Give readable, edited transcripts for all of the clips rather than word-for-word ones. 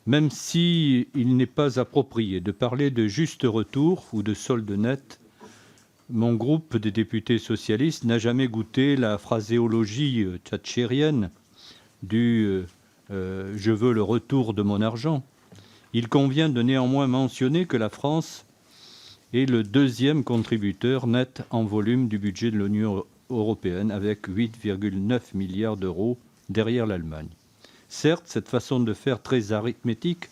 Même si il n'est pas approprié de parler de juste retour ou de solde net, mon groupe des députés socialistes n'a jamais goûté la phraséologie thatchérienne du je veux le retour de mon argent. Il convient de néanmoins mentionner que la France est le deuxième contributeur net en volume du budget de l'Union européenne, avec 8,9 milliards d'euros derrière l'Allemagne. Certes, cette façon de faire très arithmétique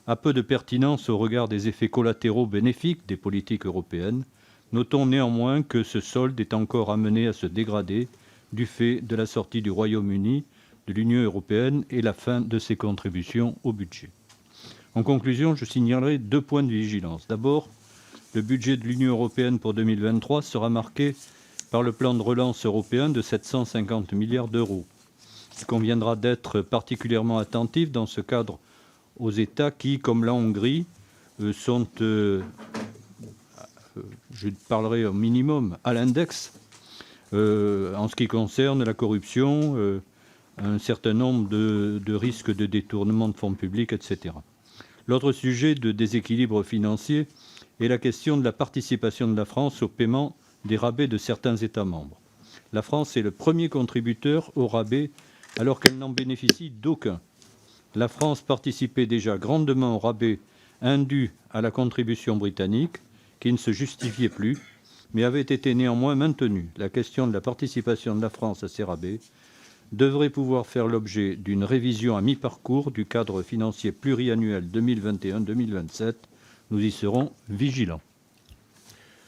a peu de pertinence au regard des effets collatéraux bénéfiques des politiques européennes. Notons néanmoins que ce solde est encore amené à se dégrader du fait de la sortie du Royaume-Uni de l'Union européenne et la fin de ses contributions au budget. En conclusion, je signalerai 2 points de vigilance. D'abord, le budget de l'Union européenne pour 2023 sera marqué par le plan de relance européen de 750 milliards d'euros. Il conviendra d'être particulièrement attentif dans ce cadre aux États qui, comme la Hongrie, sont, je parlerai au minimum, à l'index en ce qui concerne la corruption, un certain nombre de risques de détournement de fonds publics, etc. L'autre sujet de déséquilibre financier est la question de la participation de la France au paiement des rabais de certains États membres. La France est le premier contributeur aux rabais alors qu'elle n'en bénéficie d'aucun. La France participait déjà grandement aux rabais indus à la contribution britannique, qui ne se justifiait plus, mais avait été néanmoins maintenue. La question de la participation de la France à ces rabais devrait pouvoir faire l'objet d'une révision à mi-parcours du cadre financier pluriannuel 2021-2027. Nous y serons vigilants.